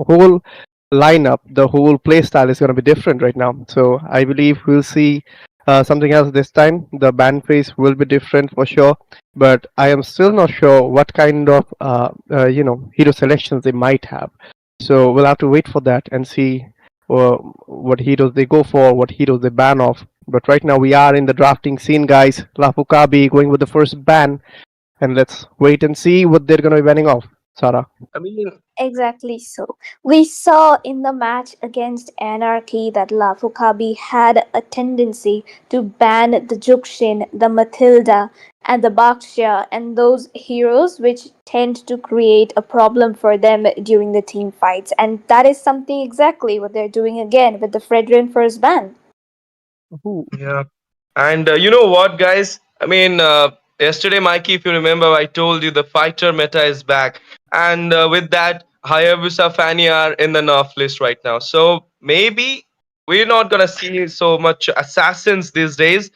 whole lineup, the whole play style is going to be different right now. So I believe we'll see something else this time. The ban phase will be different for sure, but I am still not sure what kind of hero selections they might have. So we'll have to wait for that and see what heroes they go for, what heroes they ban off. But right now we are in the drafting scene, guys. Lafu Kabi going with the first ban, and let's wait and see what they're going to be banning off. Sarah. I mean, Exactly so. We saw in the match against Anarchy that Lafu Kabi had a tendency to ban the Jukshin, the Matilda, and the Bakshia, and those heroes which tend to create a problem for them during the team fights. And that is something exactly what they're doing again with the Fredrin first ban. Ooh. yeah. And you know what, guys? Yesterday, Mikey, if you remember, I told you the fighter meta is back. And with that, Hayabusa Fanny are in the nerf list right now. So maybe we're not going to see so much assassins these days.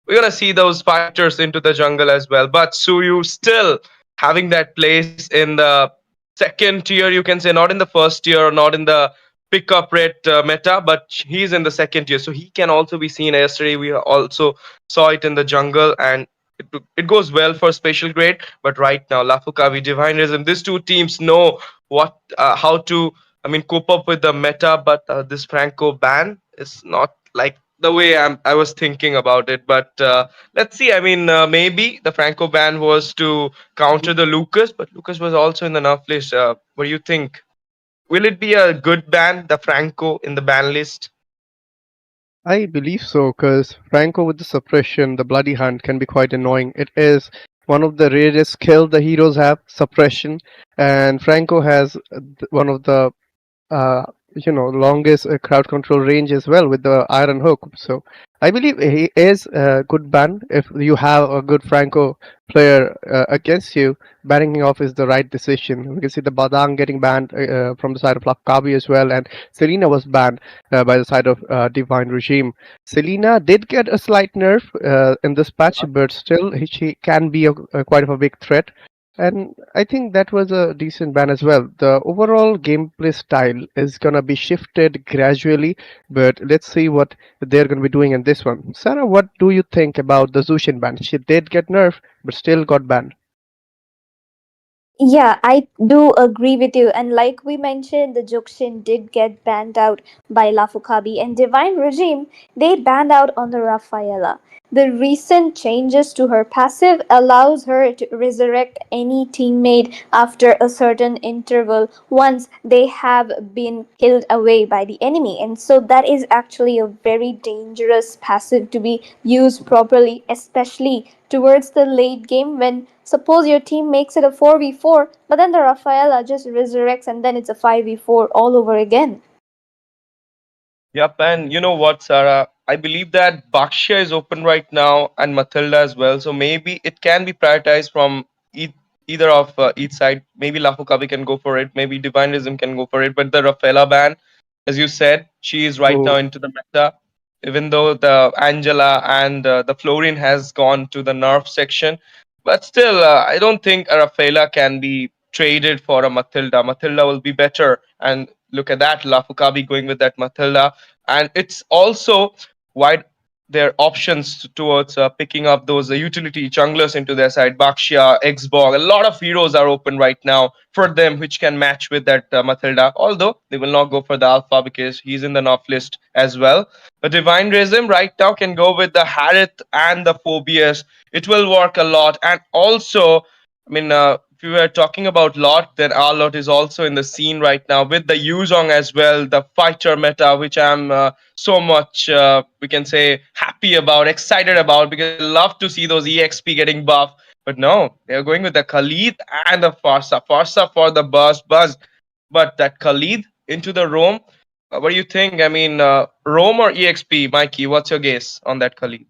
We're going to see those fighters into the jungle as well. But Suyu still having that place in the second tier, you can say, not in the first tier or not in the pick up rate meta, but he's in the second tier. So he can also be seen. Yesterday, we also saw it in the jungle, and it goes well for special grade. But right now, Lafukavi, Divine Rhythm, these two teams know how to, cope up with the meta. But this Franco ban is not like the way I was thinking about it. But let's see. Maybe the Franco ban was to counter the Lucas, but Lucas was also in the nerf list. What do you think? Will it be a good ban, the Franco in the ban list? I believe so, because Franco with the suppression, the bloody hunt can be quite annoying. It is one of the rarest skills the heroes have, suppression, and Franco has one of the uh, longest crowd control range as well with the iron hook. So I believe he is a good ban. If you have a good Franco player against you, banning him off is the right decision. We can see the Badang getting banned from the side of Lakabi as well, and Selena was banned by the side of Divine Regime. Selena did get a slight nerf in this patch, but still she can be quite of a big threat. And I think that was a decent ban as well. The overall gameplay style is gonna be shifted gradually, but let's see what they're gonna be doing in this one. Sarah, what do you think about the Zushin ban? She did get nerfed, but still got banned. Yeah, I do agree with you. And like we mentioned, the Jukshin did get banned out by Lafukabi and Divine Regime, they banned out on the Rafaela. The recent changes to her passive allows her to resurrect any teammate after a certain interval once they have been killed away by the enemy. And so that is actually a very dangerous passive to be used properly, especially towards the late game when suppose your team makes it a 4v4, but then the Rafaela just resurrects and then it's a 5v4 all over again. Yep, and you know what, Sarah? I believe that Bakshia is open right now and Matilda as well. So maybe it can be prioritized from either of each side. Maybe Lafu Kabi can go for it. Maybe Divinism can go for it. But the Rafaela ban, as you said, she is right now Oh, into the meta. Even though the Angela and the Florin has gone to the nerf section, but still, I don't think a Rafaela can be traded for a Matilda. Matilda will be better. And look at that, Lafukabi going with that Matilda. And it's also wide their options towards picking up those utility junglers into their side. Bakshia, Xbog, a lot of heroes are open right now for them, which can match with that Matilda. Although they will not go for the Alpha because he's in the North list as well. But Divine Rhythm right now can go with the Harith and the Phobias. It will work a lot. And also, if we were talking about Lot, then our Lot is also in the scene right now with the Yuzong as well, the fighter meta, which I'm so much, we can say, happy about, excited about, because I love to see those EXP getting buff. But no, they're going with the Khalid and the Farsa. Farsa for the buzz. But that Khalid into the Rome, what do you think? Rome or EXP, Mikey? What's your guess on that Khalid?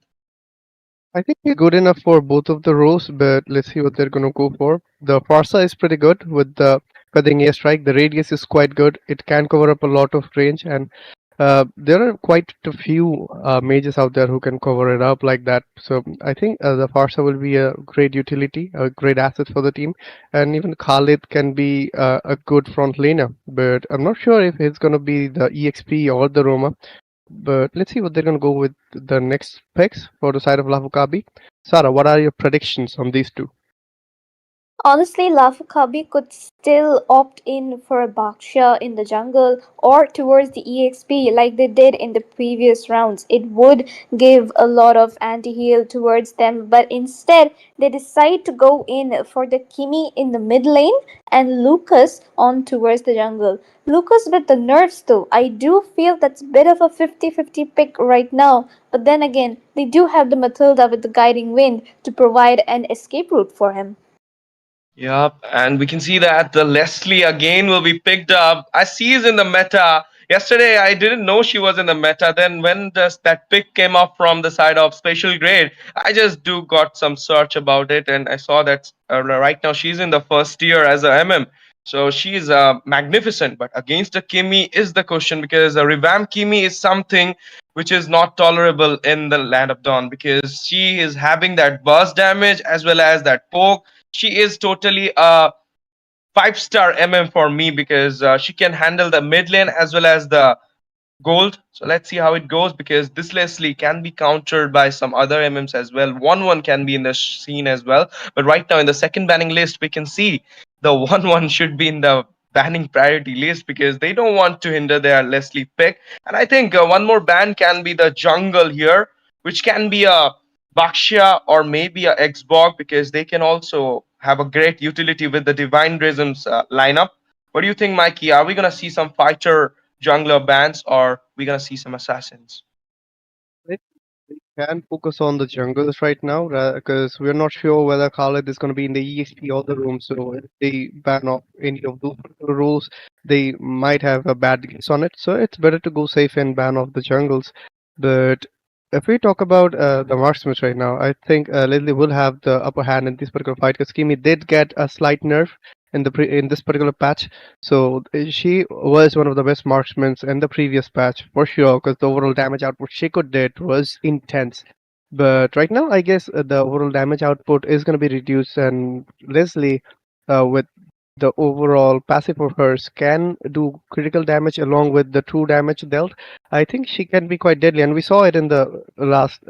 I think he's good enough for both of the roles, but let's see what they're gonna go for. The Farsa is pretty good with the cutting air strike. The radius is quite good. It can cover up a lot of range, and There are quite a few mages out there who can cover it up like that. So I think the Farsa will be a great utility, a great asset for the team, and even Khalid can be a good front laner. But I'm not sure if it's going to be the EXP or the Roma. But let's see what they're going to go with the next picks for the side of Lafu Kabi. Sarah, what are your predictions on these two? Honestly, Lafu Kabi could still opt in for a Baksha in the jungle or towards the EXP like they did in the previous rounds. It would give a lot of anti heal towards them, but instead they decide to go in for the Kimi in the mid lane and Lucas on towards the jungle. Lucas with the nerfs though, I do feel that's a bit of a 50-50 pick right now, but then again, they do have the Matilda with the guiding wind to provide an escape route for him. Yep, and we can see that the Leslie again will be picked up. I see is in the meta. Yesterday, I didn't know she was in the meta. Then when that pick came up from the side of special grade, I just do got some search about it, and I saw that right now she's in the first tier as a MM. So she's magnificent. But against the Kimi is the question because a revamp Kimi is something which is not tolerable in the Land of Dawn because she is having that burst damage as well as that poke. She is totally a five-star MM for me because she can handle the mid lane as well as the gold. So let's see how it goes because this Leslie can be countered by some other MMs as well. 1-1 can be in the scene as well. But right now in the second banning list, we can see the 1-1 should be in the banning priority list because they don't want to hinder their Leslie pick. And I think one more ban can be the jungle here, which can be a Bakshia or maybe a Xbog because they can also have a great utility with the Divine Rhythms lineup. What do you think, Mikey? Are we going to see some fighter jungler bans or we gonna see some assassins? They can focus on the jungles right now because we're not sure whether Khalid is going to be in the EXP or the room. So if they ban off any of those particular rules, they might have a bad case on it. So it's better to go safe and ban off the jungles. But if we talk about the marksmen right now, I think Leslie will have the upper hand in this particular fight because Kimi did get a slight nerf in this particular patch. So she was one of the best marksmen in the previous patch for sure because the overall damage output she could did was intense. But right now, I guess the overall damage output is going to be reduced, and Leslie, with the overall passive of hers, can do critical damage along with the true damage dealt. I think she can be quite deadly, and we saw it in the last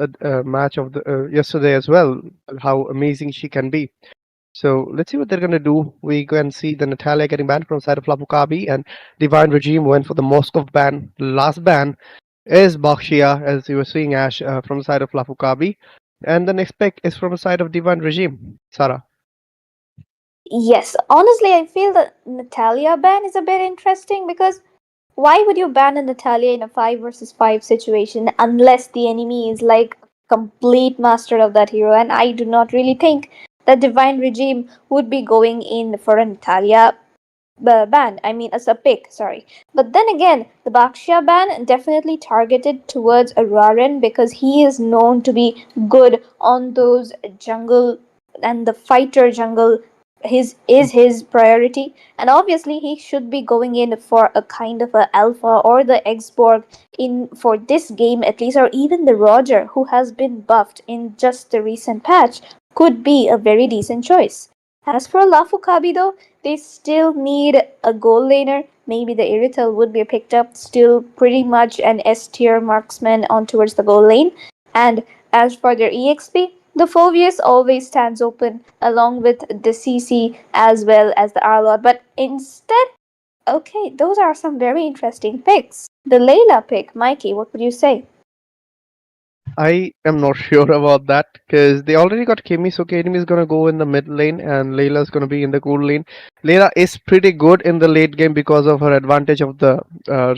match of the yesterday as well. How amazing she can be. So let's see what they're gonna do. We can see the Natalia getting banned from the side of Lafu Kabi, and Divine Regime went for the Moskov ban. Last ban is Bakshia, as you were seeing Ash from the side of Lafu Kabi, and the next pick is from the side of Divine Regime. Sarah. Yes, honestly, I feel the Natalia ban is a bit interesting because why would you ban a Natalia in a 5 versus 5 situation unless the enemy is like complete master of that hero? And I do not really think that Divine Regime would be going in for a Natalia ban. I mean, as a pick, sorry. But then again, the Bakshia ban definitely targeted towards Raren because he is known to be good on those jungle and the fighter jungle his priority, and obviously he should be going in for a kind of a alpha or the Xborg in for this game at least, or even the Roger who has been buffed in just the recent patch could be a very decent choice. As for Lafu Kabi though, they still need a goal laner. Maybe the Iritel would be picked up, still pretty much an S tier marksman on towards the goal lane. And as for their EXP, the Phoveus always stands open along with the CC as well as the Arlot. But instead, okay, those are some very interesting picks. The Layla pick, Mikey, what would you say? I am not sure about that because they already got Kimi, so Kimi is gonna go in the mid lane and Layla is gonna be in the gold lane. Layla is pretty good in the late game because of her advantage of the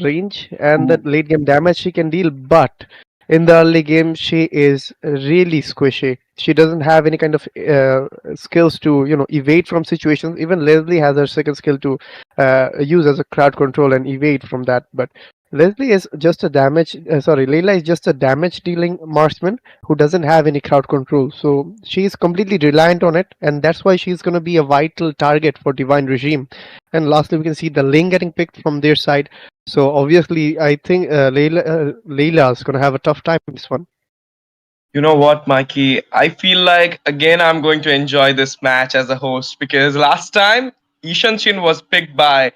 range and the late game damage she can deal, but in the early game she is really squishy. She doesn't have any kind of skills to evade from situations. Even Leslie has her second skill to use as a crowd control and evade from that, but Leslie is just a Layla is just a damage dealing marksman who doesn't have any crowd control. So she's completely reliant on it, and that's why she's going to be a vital target for Divine Regime. And lastly, we can see the lane getting picked from their side. So obviously, I think Layla's gonna have a tough time in this one. You know what, Mikey? I feel like again I'm going to enjoy this match as a host because last time Ishan Shin was picked by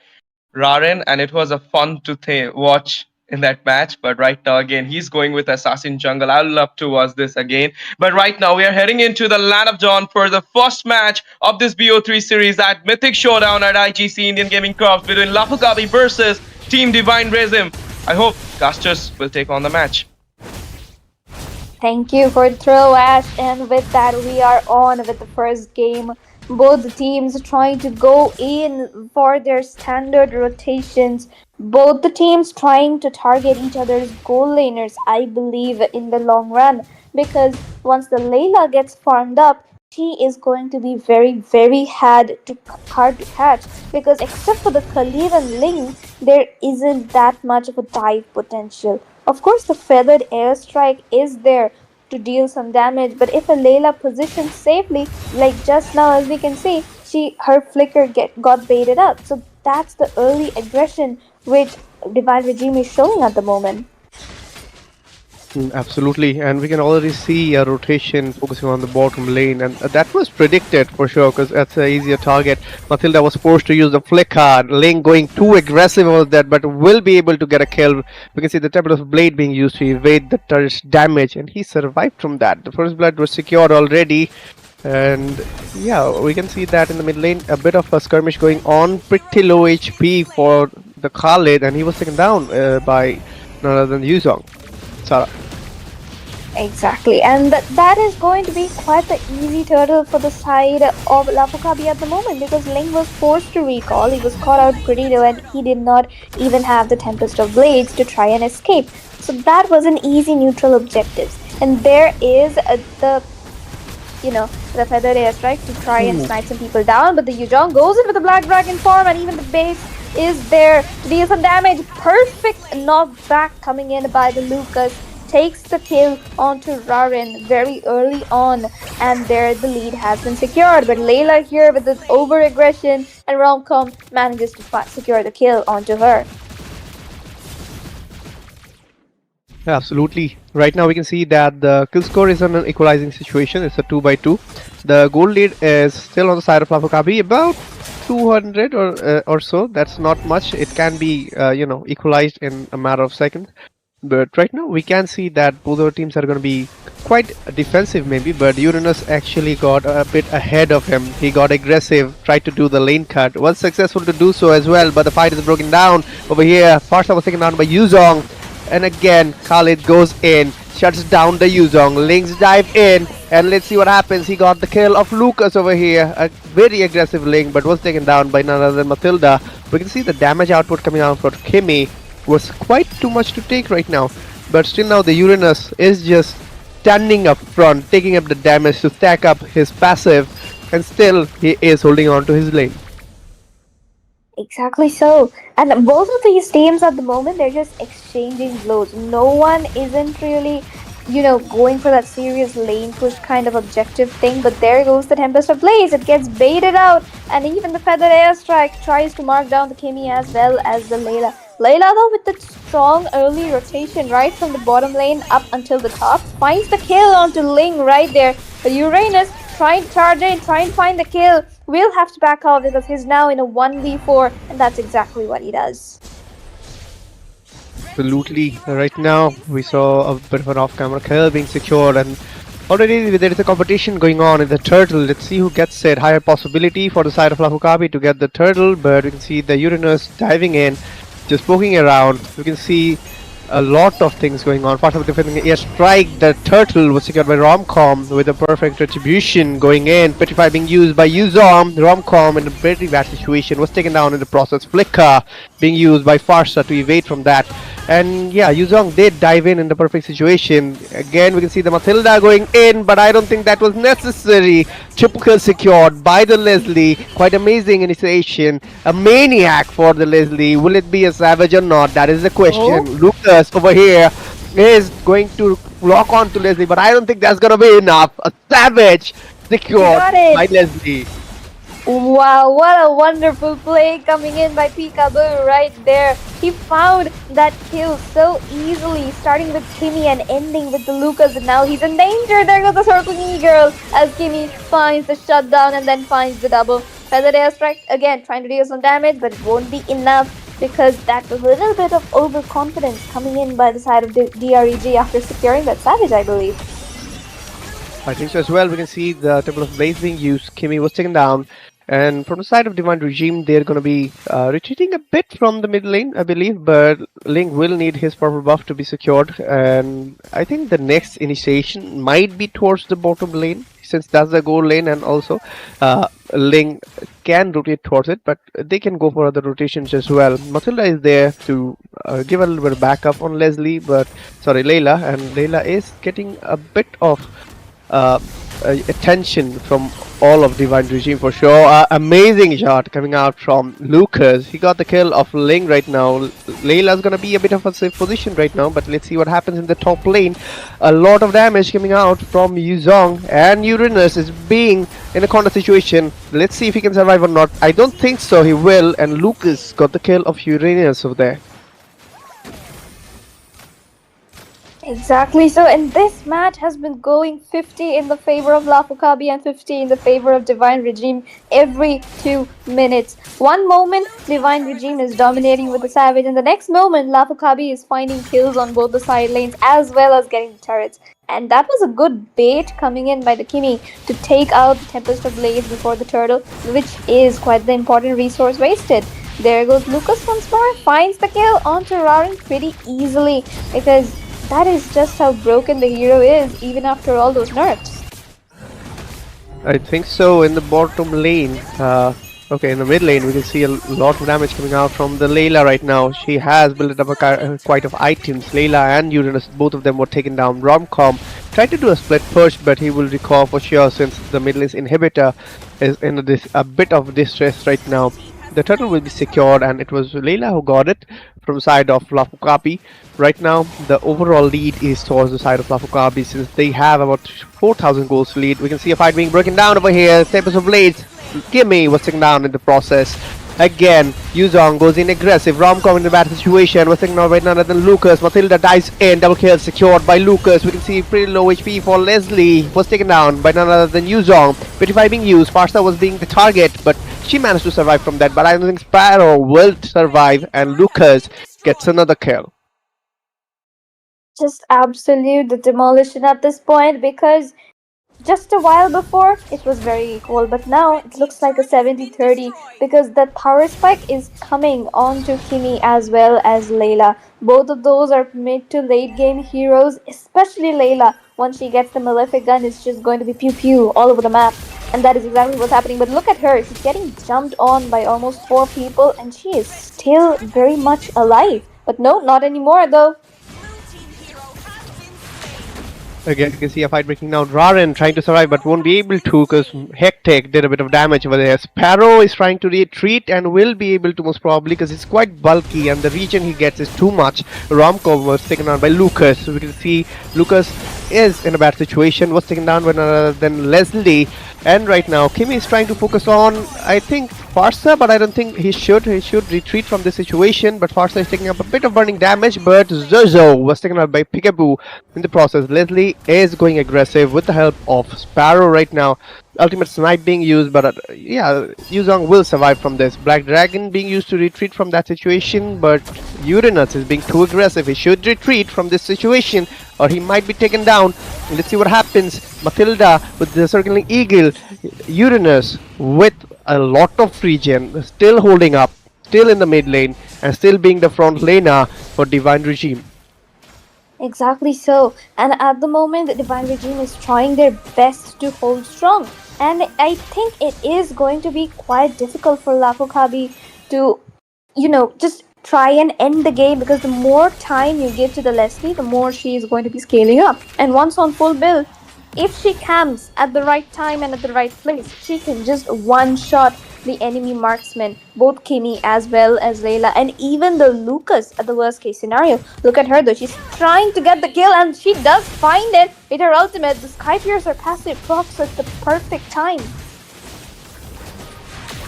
Raren, and it was a fun to watch in that match. But right now, again, he's going with Assassin Jungle. I'd love to watch this again. But right now, we are heading into the Land of Dawn for the first match of this BO3 series at Mythic Showdown at IGC Indian Gaming Corps between Lafu Kabi versus Team Divine Resim. I hope casters will take on the match. Thank you for the throw, Ash. And with that, we are on with the first game. Both the teams trying to go in for their standard rotations. Both the teams trying to target each other's goal laners, I believe, in the long run. Because once the Layla gets farmed up, she is going to be very, very hard to catch. Because except for the Khalid and Ling, there isn't that much of a dive potential. Of course, the feathered airstrike is there to deal some damage, but if a Layla positions safely, like just now as we can see, her flicker got baited up. So that's the early aggression which Divine Regime is showing at the moment. Absolutely, and we can already see a rotation focusing on the bottom lane, and that was predicted for sure because that's an easier target. Matilda was forced to use the flicker. Lane going too aggressive was that, but will be able to get a kill. We can see the Tempest of Blade being used to evade the turret's damage, and he survived from that. The first blood was secured already, and yeah, we can see that in the mid lane, a bit of a skirmish going on. Pretty low HP for the Khalid, and he was taken down by none other than Yuzong. Sarah. Exactly, and that is going to be quite the easy turtle for the side of Lafu Kabi at the moment because Ling was forced to recall. He was caught out pretty low and he did not even have the Tempest of Blades to try and escape. So that was an easy neutral objective. And there is the feathered airstrike to try and snipe some people down, but the Yuzhong goes in with the Black Dragon form and even the base is there to deal some damage. Perfect knockback coming in by the Lucas. Takes the kill onto Rarin very early on, and there the lead has been secured. But Layla here with this over aggression, and Romcom manages to secure the kill onto her. Absolutely. Right now we can see that the kill score is on an equalizing situation. It's a 2-2. The goal lead is still on the side of Lafu Kabi, about 200 or so. That's not much. It can be equalized in a matter of seconds. But right now we can see that both our teams are going to be quite defensive maybe, but Uranus actually got a bit ahead of him. He got aggressive, tried to do the lane cut, was successful to do so as well, but the fight is broken down. Over here, Farsa was taken down by Yuzong, and again Khalid goes in, shuts down the Yuzong. Lynx dive in, and let's see what happens. He got the kill of Lucas over here, a very aggressive Link, but was taken down by none other than Matilda. We can see the damage output coming out for Kimmy was quite too much to take right now, but still now the Uranus is just standing up front, taking up the damage to stack up his passive, and still he is holding on to his lane. Exactly so. And both of these teams at the moment, they're just exchanging blows. No one isn't really, going for that serious lane push kind of objective thing. But there goes the Tempest of Blaze. It gets baited out. And even the Feathered Airstrike tries to mark down the Kimmy as well as the Layla. Layla, though, with the strong early rotation right from the bottom lane up until the top, finds the kill onto Ling right there. But Uranus trying to charge in, trying to find the kill, will have to back off because he's now in a 1v4, and that's exactly what he does. Absolutely. Right now we saw a bit of an off-camera kill being secured, and already there is a competition going on in the turtle. Let's see who gets it. Higher possibility for the side of Lafu Kabi to get the turtle, but we can see the Uranus diving in, just poking around. We can see a lot of things going on. First of all, defending airstrike, the turtle was secured by Romcom with a perfect retribution going in. Petrify being used by Yuzong. Romcom in a very bad situation was taken down in the process. Flicker being used by Farsa to evade from that. And yeah, Yuzong did dive in the perfect situation. Again, we can see the Matilda going in, but I don't think that was necessary. Triple kill secured by the Leslie. Quite amazing initiation. A maniac for the Leslie. Will it be a savage or not? That is the question. Lucas over here is going to lock on to Leslie, but I don't think that's gonna be enough. A savage secured by Leslie. Wow, what a wonderful play coming in by Peekaboo right there. He found that kill so easily, starting with Kimmy and ending with the Lucas, and now he's in danger. There goes the circling E-girl as Kimmy finds the shutdown and then finds the double. Feather airstrike again, trying to deal some damage, but it won't be enough because that was a little bit of overconfidence coming in by the side of the DREG after securing that Savage, I believe. I think so as well. We can see the Temple of Blaze being used. Kimmy was taken down. And from the side of Divine Regime, they're going to be retreating a bit from the mid lane, I believe. But Link will need his purple buff to be secured. And I think the next initiation might be towards the bottom lane, since that's the goal lane. And also, Link can rotate towards it, but they can go for other rotations as well. Matilda is there to give a little bit of backup on Leslie, but sorry, Layla. And Layla is getting a bit of uh, attention from all of Divine Regime for sure. Amazing shot coming out from Lucas. He got the kill of Ling right now. Layla's gonna be a bit of a safe position right now, but let's see what happens in the top lane. A lot of damage coming out from Yuzong, and Uranus is being in a corner situation. Let's see if he can survive or not. I don't think so, he will, and Lucas got the kill of Uranus over there. Exactly so, and this match has been going 50 in the favor of Lafu Kabi and 50 in the favor of Divine Regime every 2 minutes. One moment, Divine Regime is dominating with the Savage, and the next moment, Lafu Kabi is finding kills on both the side lanes as well as getting the turrets. And that was a good bait coming in by the Kimi to take out the Tempest of Blaze before the turtle, which is quite the important resource wasted. There goes Lucas once more, finds the kill onto Rarin pretty easily because that is just how broken the hero is, even after all those nerfs. I think so. In the bottom lane, okay, in the mid lane, we can see a lot of damage coming out from the Layla right now. She has built up quite of items. Layla and Uranus, both of them were taken down. Romcom tried to do a split push, but he will recall for sure since the mid lane's inhibitor is in a bit of distress right now. The turtle will be secured, and it was Layla who got it from the side of Lafu Kabi. Right now, the overall lead is towards the side of Lafu Kabi since they have about 4,000 goals lead. We can see a fight being broken down over here. Tempest of Blades. Gimme was taken down in the process. Again, Yuzong goes in aggressive. Romcom in the bad situation. Was taken down by none other than Lucas. Matilda dives in. Double kill secured by Lucas. We can see pretty low HP for Leslie. Was taken down by none other than Yuzong. Petrify being used. Farsa was being the target, but she managed to survive from that. But I don't think Sparrow will survive, and Lucas gets another kill. Just absolute demolition at this point because just a while before it was very equal, but now it looks like a 70-30 because the power spike is coming onto Kimi as well as Layla. Both of those are mid to late game heroes, especially Layla. Once she gets the malefic gun, it's just going to be pew pew all over the map. And that is exactly what's happening. But look at her, she's getting jumped on by almost 4 people and she is still very much alive. But no, not anymore though. Again, you can see a fight breaking down. Rarin trying to survive but won't be able to because Hectic did a bit of damage over there. Sparrow is trying to retreat and will be able to most probably because it's quite bulky and the region he gets is too much. Romcom was taken down by Lucas. So we can see Lucas is in a bad situation. Was taken down by none other than Leslie. And right now, Kimi is trying to focus on, I think, Farsa, but I don't think he should. He should retreat from this situation. But Farsa is taking up a bit of burning damage. But Zozo was taken out by Peekaboo in the process. Leslie is going aggressive with the help of Sparrow right now. Ultimate snipe being used, but yeah, Yuzong will survive from this. Black Dragon being used to retreat from that situation, but Uranus is being too aggressive. He should retreat from this situation or he might be taken down. Let's see what happens. Matilda with the circling eagle. Uranus with a lot of regen, still holding up, still in the mid lane, and still being the front laner for Divine Regime. Exactly so. And at the moment, the Divine Regime is trying their best to hold strong. And I think it is going to be quite difficult for Lafu Kabi to, just try and end the game because the more time you give to the Leslie, the more she is going to be scaling up. And once on full build, if she camps at the right time and at the right place, she can just one-shot the enemy marksman, both Kimi as well as Layla, and even the Lucas at the worst case scenario. Look at her though, she's trying to get the kill and she does find it with her ultimate. The Sky Piercer passive procs at the perfect time.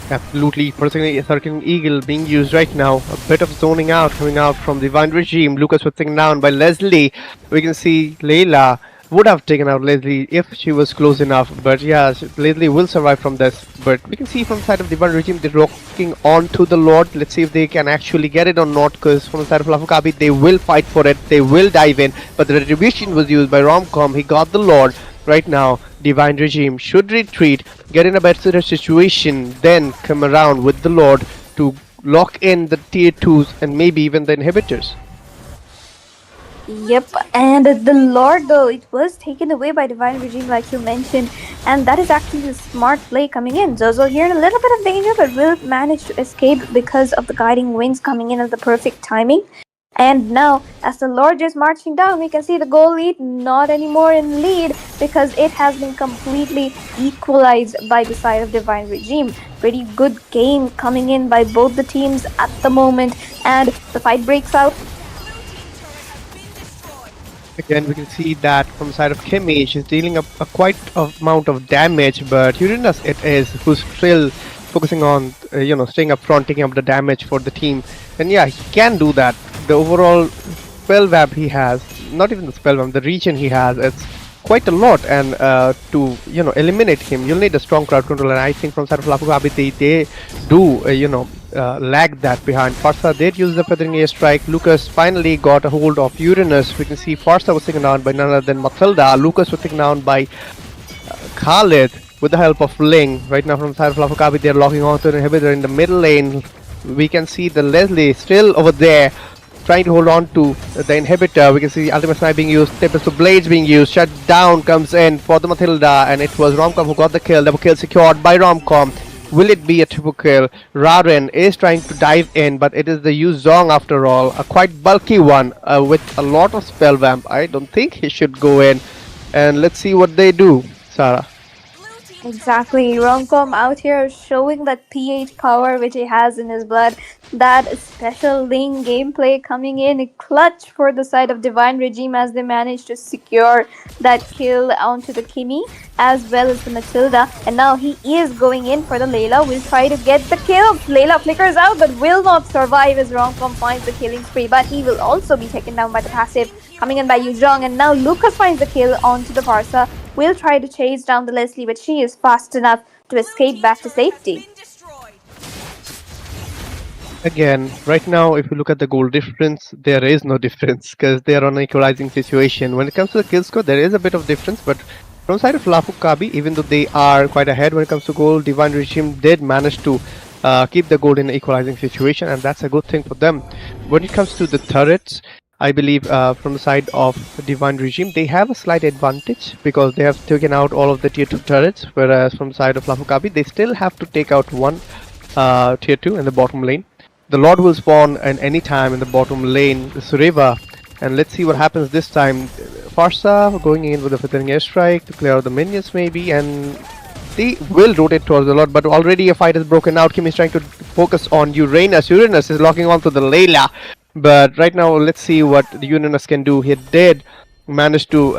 Absolutely. Forcing Circling Eagle being used right now. A bit of zoning out coming out from Divine Regime. Lucas was taken down by Leslie. We can see Layla would have taken out Leslie if she was close enough. But yeah, Leslie will survive from this. But we can see from the side of Divine Regime they're rocking on to the Lord. Let's see if they can actually get it or not. Because from the side of Lafu Kabi, they will fight for it. They will dive in. But the retribution was used by Romcom. He got the Lord. Right now, Divine Regime should retreat, get in a better situation, then come around with the Lord to lock in the tier 2s and maybe even the inhibitors. Yep, and the Lord though, it was taken away by Divine Regime like you mentioned, and that is actually a smart play coming in. Zozo here in a little bit of danger but will manage to escape because of the guiding winds coming in at the perfect timing. And now, as the Lord is marching down, we can see the goal lead not anymore in lead because it has been completely equalized by the side of Divine Regime. Pretty good game coming in by both the teams at the moment, and the fight breaks out. Again, we can see that from the side of Kimmy, she's dealing a quite amount of damage, but Uranus it is who's still focusing on, staying up front, taking up the damage for the team. And yeah, he can do that. The overall spell web he has, not even the spell web, the region he has, it's quite a lot. And to eliminate him, you'll need a strong crowd control. And I think from side of Lafu Kabi, they do lag that behind. Farsa did use the feathering airstrike. Lucas finally got a hold of Uranus. We can see Farsa was taken down by none other than Matilda. Lucas was taken down by Khalid with the help of Ling. Right now from the side of Lafu Kabi, they're locking onto an inhibitor in the middle lane. We can see the Leslie still over there trying to hold on to the inhibitor. We can see the ultimate snipe being used, Tempest to Blades being used, shut down comes in for the Matilda, and it was Romcom who got the kill. Double kill secured by Romcom. Will it be a triple kill? Raren is trying to dive in, but it is the Yu Zong after all, a quite bulky one with a lot of spell vamp. I don't think he should go in, and let's see what they do. Sarah. Exactly, Romcom out here showing that PH power which he has in his blood. That special lane gameplay coming in clutch for the side of Divine Regime as they manage to secure that kill onto the Kimi as well as the Matilda. And now he is going in for the Layla. Will try to get the kill. Layla flickers out but will not survive as Romcom finds the killing spree. But he will also be taken down by the passive coming in by Yuzhong. And now Lucas finds the kill onto the Farsa. Will try to chase down the Leslie, but she is fast enough to escape back to safety. Again, right now, if you look at the goal difference, there is no difference because they are on an equalizing situation. When it comes to the kill score, there is a bit of difference, but from the side of Lafu Kabi, even though they are quite ahead when it comes to goal, Divine Regime did manage to keep the goal in an equalizing situation, and that's a good thing for them. When it comes to the turrets, I believe from the side of Divine Regime, they have a slight advantage because they have taken out all of the tier 2 turrets, whereas from the side of Lafu Kabi, they still have to take out one tier 2 in the bottom lane. The Lord will spawn at any time in the bottom lane, the Sureva, and let's see what happens this time. Farsa going in with a Feathering Airstrike to clear out the minions maybe, and they will rotate towards the Lord, but already a fight has broken out. Kim is trying to focus on Uranus. Uranus is locking onto the Layla. But right now, let's see what the Uranus can do. He did manage to,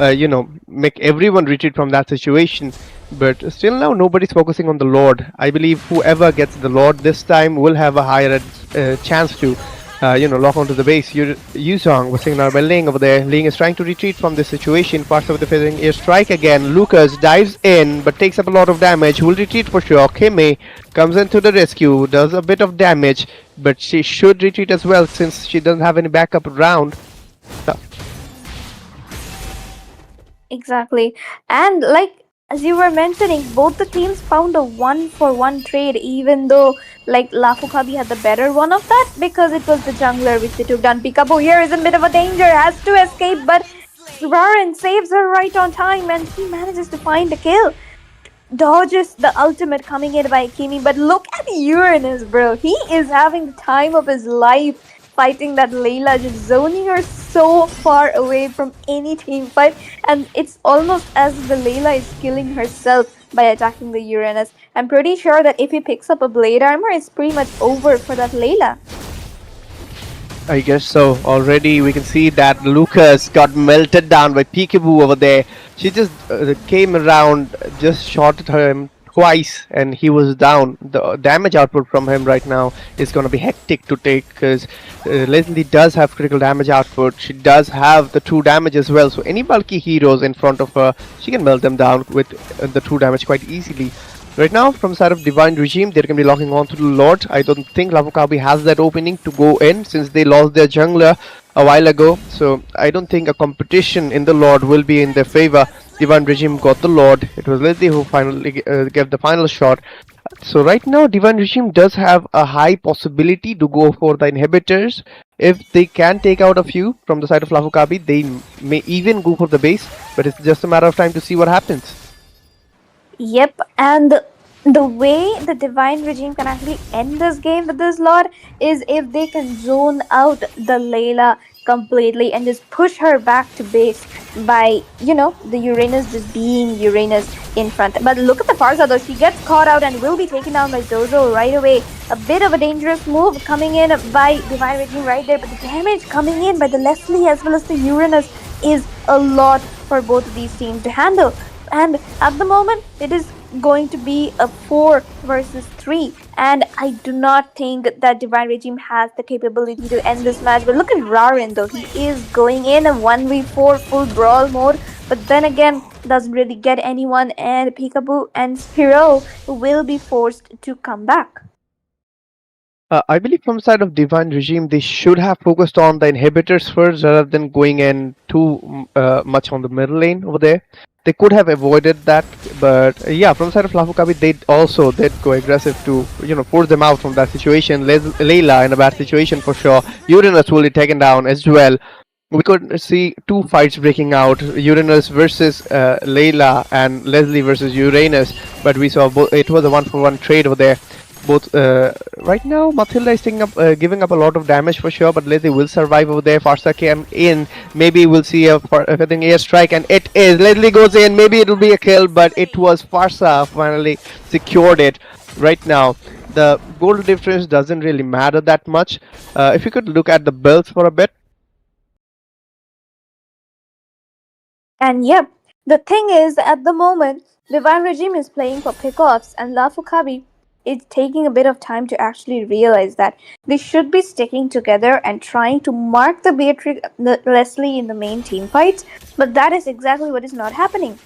make everyone retreat from that situation. But still now, nobody's focusing on the Lord. I believe whoever gets the Lord this time will have a higher chance to, lock onto the base. Yuzong was taken out by Ling over there. Ling is trying to retreat from this situation. Faster with the feathering airstrike again. Lucas dives in, but takes up a lot of damage. Will retreat for sure. Kimei comes into the rescue, does a bit of damage, but she should retreat as well since she doesn't have any backup around. Exactly. And like as you were mentioning, both the teams found a 1-for-1 trade, even though like Lafu Kabi had the better one of that because it was the jungler which they took down. Peekaboo here is in a bit of a danger, has to escape, but Raren saves her right on time and he manages to find a kill. Dodges the ultimate coming in by Kimi, but look at Uranus, bro. He is having the time of his life fighting that Layla, just zoning her so far away from any team fight, and it's almost as if the Layla is killing herself by attacking the Uranus. I'm pretty sure that if he picks up a blade armor, it's pretty much over for that Layla. I guess so. Already we can see that Lucas got melted down by Peekaboo over there. She just came around, just shot at him, twice and he was down. The damage output from him right now is going to be hectic to take because Leslie does have critical damage output. She does have the true damage as well. So any bulky heroes in front of her, she can melt them down with the true damage quite easily. Right now, from the side of Divine Regime, they're going to be locking on to the Lord. I don't think Lafu Kabi has that opening to go in since they lost their jungler a while ago. So I don't think a competition in the Lord will be in their favor. Divine Regime got the Lord. It was Leslie who finally gave the final shot. So right now, Divine Regime does have a high possibility to go for the inhibitors. If they can take out a few from the side of Lafu Kabi, they may even go for the base. But it's just a matter of time to see what happens. Yep, and the way the Divine Regime can actually end this game with this Lord is if they can zone out the Layla completely and just push her back to base by, the Uranus just being Uranus in front. But look at the Farsa though, she gets caught out and will be taken down by Zozo right away. A bit of a dangerous move coming in by Divine Regime right there, but the damage coming in by the Leslie as well as the Uranus is a lot for both of these teams to handle. And at the moment, it is going to be a 4 versus 3. And I do not think that Divine Regime has the capability to end this match. But look at Rarin though. He is going in a 1v4 full brawl mode. But then again, doesn't really get anyone. And Peekaboo and Spiro will be forced to come back. I believe from the side of Divine Regime, they should have focused on the inhibitors first rather than going in too much on the middle lane over there. They could have avoided that, but yeah, from the side of Lafu Kabi, they also did go aggressive to, force them out from that situation. Layla in a bad situation for sure. Uranus will be taken down as well. We could see two fights breaking out: Uranus versus Layla and Leslie versus Uranus. But we saw it was a 1-for-1 trade over there. Both right now, Matilda is giving up a lot of damage for sure, but Leslie will survive over there. Farsa came in. Maybe we'll see a fitting airstrike, and it is. Leslie goes in. Maybe it'll be a kill, but it was Farsa finally secured it. Right now, the gold difference doesn't really matter that much. If you could look at the builds for a bit. And yep, the thing is, at the moment, Divine Regime is playing for pickoffs, and Lafu Kabi is taking a bit of time to actually realize that they should be sticking together and trying to mark the Leslie in the main team fights, but that is exactly what is not happening.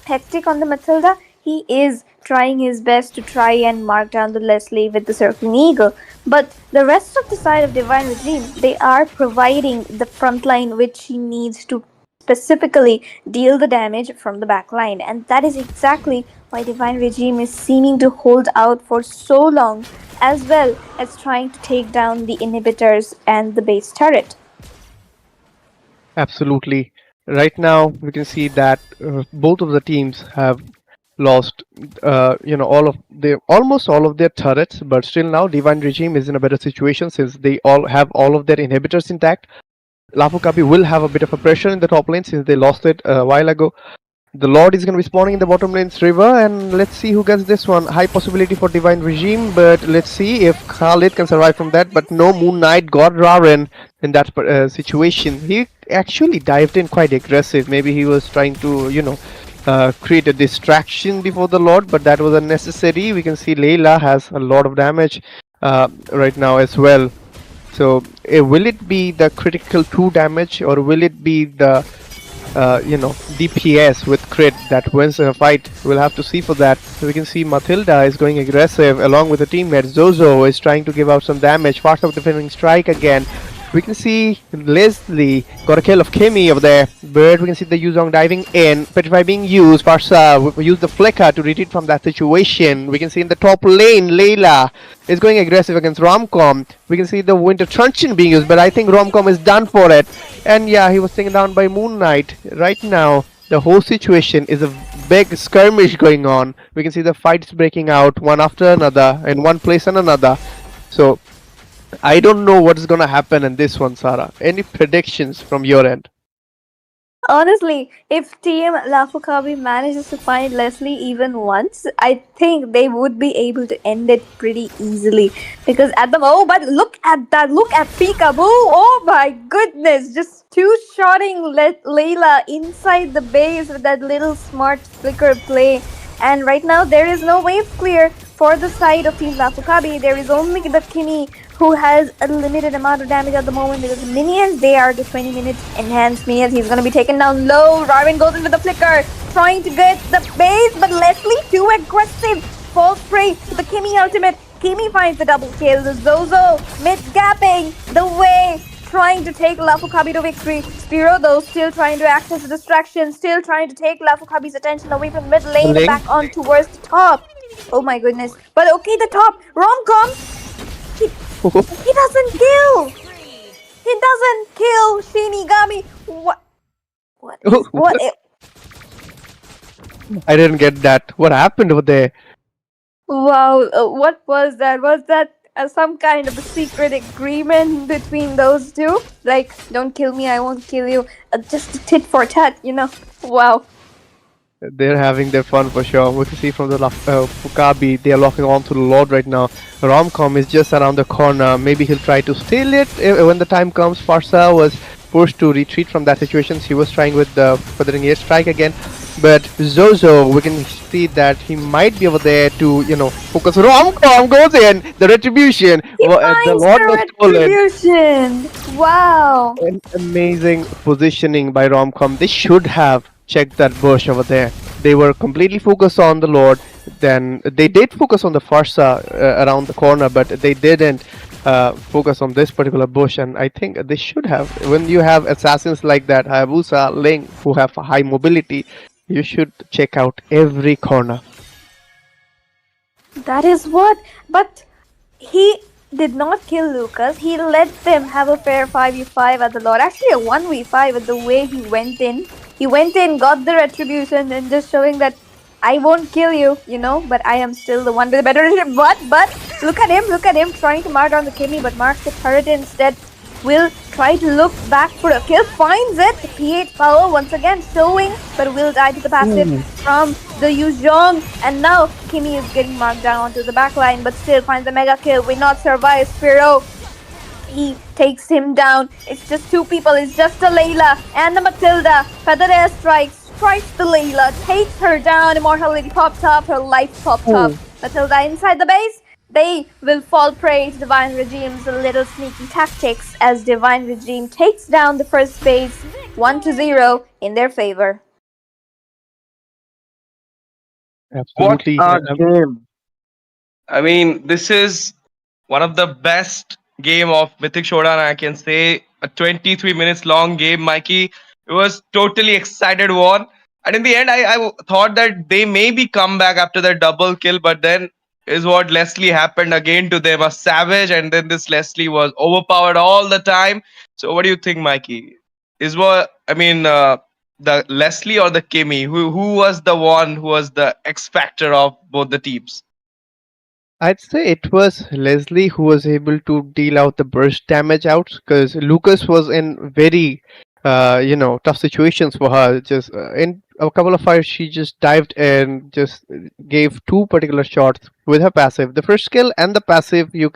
Hectic on the Matilda, he is trying his best to try and mark down the Leslie with the Circling Eagle, but the rest of the side of Divine Regime, they are providing the front line which he needs to specifically deal the damage from the back line, and that is exactly why Divine Regime is seeming to hold out for so long, as well as trying to take down the inhibitors and the base turret. Absolutely. Right now, we can see that both of the teams have lost, almost all of their turrets, but still now Divine Regime is in a better situation since they all have all of their inhibitors intact. Lafu Kabi will have a bit of a pressure in the top lane since they lost it a while ago. The Lord is going to be spawning in the bottom lane's river, and let's see who gets this one. High possibility for Divine Regime, but let's see if Khalid can survive from that. But no, Moon Knight got Rarin in that situation. He actually dived in quite aggressive. Maybe he was trying to, create a distraction before the Lord, but that was unnecessary. We can see Layla has a lot of damage right now as well. So will it be the critical 2 damage, or will it be the DPS with crit that wins a fight? We'll have to see for that. So we can see Matilda is going aggressive along with the teammate. Zozo is trying to give out some damage. Fast of defending strike again. We can see Leslie got a kill of Kimmy over there, but we can see the Yuzong diving in. Petrify being used. Farsa use the flicker to retreat from that situation. We can see in the top lane, Layla is going aggressive against Romcom. We can see the Winter Truncheon being used, but I think Romcom is done for it. And yeah, he was taken down by Moon Knight. Right now, the whole situation is a big skirmish going on. We can see the fights breaking out one after another in one place and another. So I don't know what is going to happen in this one, Sarah. Any predictions from your end? Honestly, if Team Lafu Kabi manages to find Leslie even once, I think they would be able to end it pretty easily. Because at the but look at that! Look at Peekaboo! Oh my goodness! Just two-shotting Layla inside the base with that little smart flicker play. And right now, there is no wave clear for the side of Team Lafu Kabi. There is only the Kimi who has a limited amount of damage at the moment because the minions, they are the 20 minutes enhanced minions. He's going to be taken down low. Raven goes into the flicker, trying to get the base, but Leslie too aggressive. Falls prey to the Kimi ultimate. Kimi finds the double kill. The Zozo mid-gapping the way, trying to take Lafukabi to victory. Spiro, though, still trying to act as a distraction, still trying to take Lafukabi's attention away from mid The lane and link. back on towards the top. Oh my goodness. But okay, the top. Romcom, he, he doesn't kill. He doesn't kill Shinigami. What? I didn't get that. What happened over there? Wow, what was that? Was that some kind of a secret agreement between those two? Like, don't kill me, I won't kill you. Just a tit for tat, you know? Wow. They're having their fun for sure. We can see from the Fukabi, they are locking on to the Lord right now. Romcom is just around the corner. Maybe he'll try to steal it when the time comes. Farsa was forced to retreat from that situation. He was trying with the feathering airstrike again. But Zozo, we can see that he might be over there to, focus. Romcom goes in! The retribution! He The finds Lord was the stolen. retribution! Wow! An amazing positioning by Romcom. They should have checked that bush over there. They were completely focused on the Lord. Then they did focus on the Farsa around the corner, but they didn't focus on this particular bush. And I think they should have. When you have assassins like that, Hayabusa, Ling, who have high mobility, you should check out every corner. That is what. But he did not kill Lucas. He let them have a fair 5v5 at the Lord. Actually, a 1v5 with the way he went in. He went in, got the retribution, and just showing that I won't kill you, but I am still the one with the better retribution. But look at him trying to mark down the Kimi, but marks the turret instead. Will try to look back for a kill, finds it. The P8 power once again showing, but will die to the passive from the Yuzhong. And now Kimi is getting marked down onto the backline, but still finds the mega kill. Will not survive. Spiro, he takes him down. It's just two people. It's just the Layla and the Matilda. Feather air strikes the Layla, takes her down. Immortality pops up. Her life pops up. Matilda inside the base. They will fall prey to Divine Regime's little sneaky tactics as Divine Regime takes down the first base 1-0 in their favor. What Absolutely. a game! I mean, this is one of the best game of Mythic Showdown. I can say a 23 minutes long game, Mikey. It was totally excited one, and in the end, I thought that they maybe come back after their double kill, but then is what Leslie happened again to them, a savage, and then this Leslie was overpowered all the time. So, what do you think, Mikey? Is what I mean. The Leslie or the Kimmy? Who was the one who was the X factor of both the teams? I'd say it was Leslie who was able to deal out the burst damage out because Lucas was in very, tough situations for her. Just in a couple of fights, she just dived and just gave two particular shots with her passive. The first skill and the passive, you